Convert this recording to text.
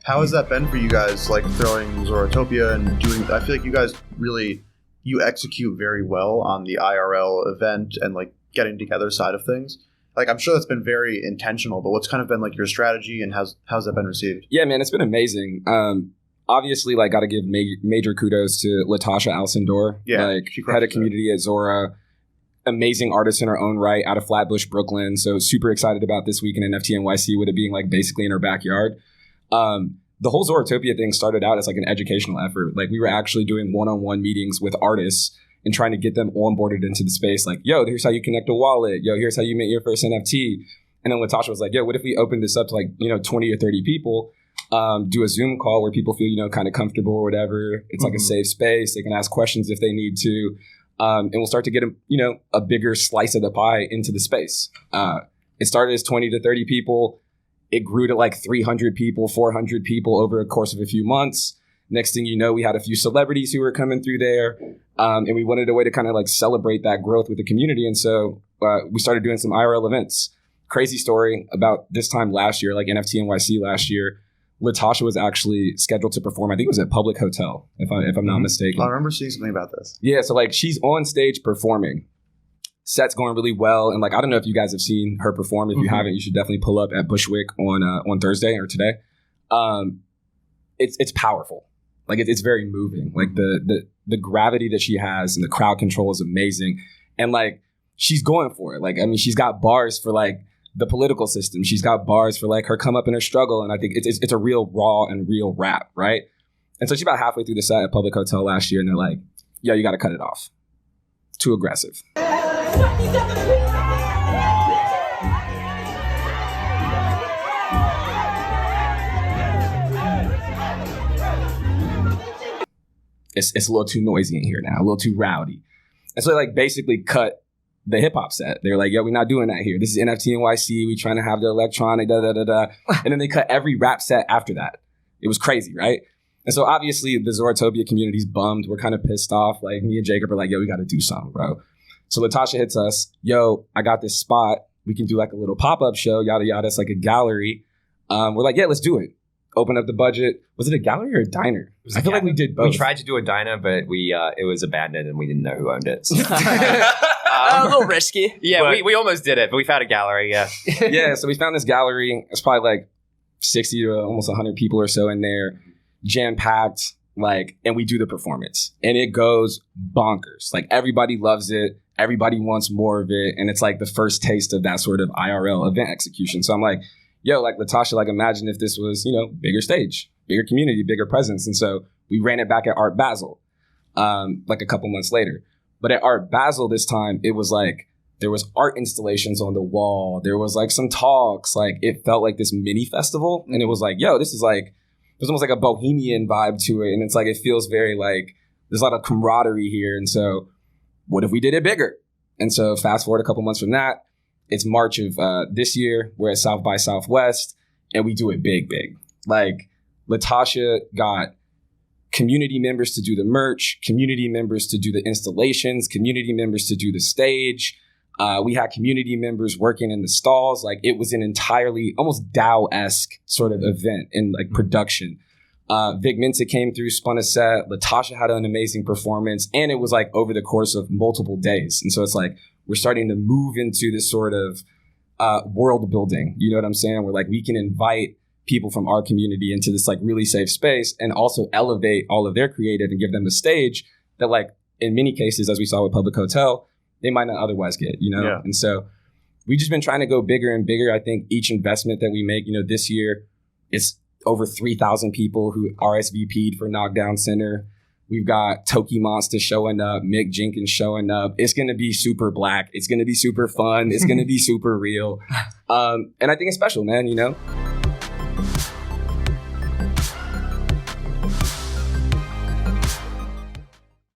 How has that been for you guys, like throwing Zoratopia and doing, I feel like you guys really, you execute very well on the IRL event and like getting together side of things. Like, I'm sure that's been very intentional, but what's kind of been like your strategy and how's that been received? Yeah, man, it's been amazing. Obviously, like, got to give major kudos to Latasha Alcindor. Yeah, like, head of community at Zora. Amazing artist in her own right, out of Flatbush, Brooklyn. So super excited about this week in NFT NYC with it being like basically in her backyard. The whole Zoratopia thing started out as like an educational effort. Like, we were actually doing one-on-one meetings with artists and trying to get them onboarded into the space. Like, yo, here's how you connect a wallet. Yo, here's how you make your first NFT. And then Latasha was like, yo, what if we open this up to like, 20 or 30 people? Do a Zoom call where people feel, kind of comfortable or whatever. It's like a safe space. They can ask questions if they need to. And we'll start to get a bigger slice of the pie into the space. It started as 20 to 30 people. It grew to like 300 people, 400 people over a course of a few months. Next thing you know, we had a few celebrities who were coming through there. And we wanted a way to kind of like celebrate that growth with the community. And so we started doing some IRL events. Crazy story about this time last year, like NFT NYC last year. Latasha was actually scheduled to perform. I think it was at Public Hotel, if I'm not mistaken. I remember seeing something about this. Yeah, so like she's on stage performing. Set's going really well, and like I don't know if you guys have seen her perform. If you haven't, you should definitely pull up at Bushwick on Thursday or today. It's powerful. Like it's very moving. Like the gravity that she has and the crowd control is amazing, and like she's going for it. Like I mean, she's got bars for like the political system. She's got bars for like her come up and her struggle. And I think it's a real raw and real rap, right? And so she's about halfway through the set at Public Hotel last year and they're like, yo, you got to cut it off. Too aggressive. It's a little too noisy in here now, a little too rowdy. And so they like basically cut the hip hop set. They were like, yo, we're not doing that here. This is NFT NYC. We trying to have the electronic, And then they cut every rap set after that. It was crazy, right? And so obviously the Zoratopia community's bummed. We're kind of pissed off. Like me and Jacob are like, yo, we got to do something, bro. So Latasha hits us, yo, I got this spot. We can do like a little pop-up show, yada, yada. It's like a gallery. We're like, yeah, let's do it. Open up the budget. Was it a gallery or a diner? I feel like we did both. We tried to do a diner, but it was abandoned and we didn't know who owned it. So. A little risky. Yeah, we almost did it, but we found a gallery, yeah. Yeah, so we found this gallery. It's probably like 60 to almost 100 people or so in there, jam-packed, like, and we do the performance. And it goes bonkers. Like, everybody loves it. Everybody wants more of it. And it's like the first taste of that sort of IRL event execution. So I'm like, yo, like Latasha, like imagine if this was, bigger stage, bigger community, bigger presence. And so we ran it back at Art Basel, like a couple months later. But at Art Basel this time, it was like, there was art installations on the wall. There was like some talks. Like it felt like this mini festival. And it was like, yo, this is like, there's almost like a bohemian vibe to it. And it's like, it feels very like, there's a lot of camaraderie here. And so what if we did it bigger? And so fast forward a couple months from that, it's March of this year. We're at South by Southwest and we do it big. Like Latasha got community members to do the merch, community members to do the installations, community members to do the stage. We had community members working in the stalls. Like it was an entirely almost DAO-esque sort of event in like production. Vic Mensa came through, spun a set. Latasha had an amazing performance. And it was like over the course of multiple days. And so it's like, we're starting to move into this sort of world building. You know what I'm saying? Where like we can invite people from our community into this like really safe space and also elevate all of their creative and give them a stage that like in many cases, as we saw with Public Hotel, they might not otherwise get, Yeah. And so we've just been trying to go bigger and bigger. I think each investment that we make, this year, it's over 3,000 people who RSVP'd for Knockdown Center. We've got Toki Monster showing up, Mick Jenkins showing up. It's going to be super black. It's going to be super fun. It's going to be super real. And I think it's special, man,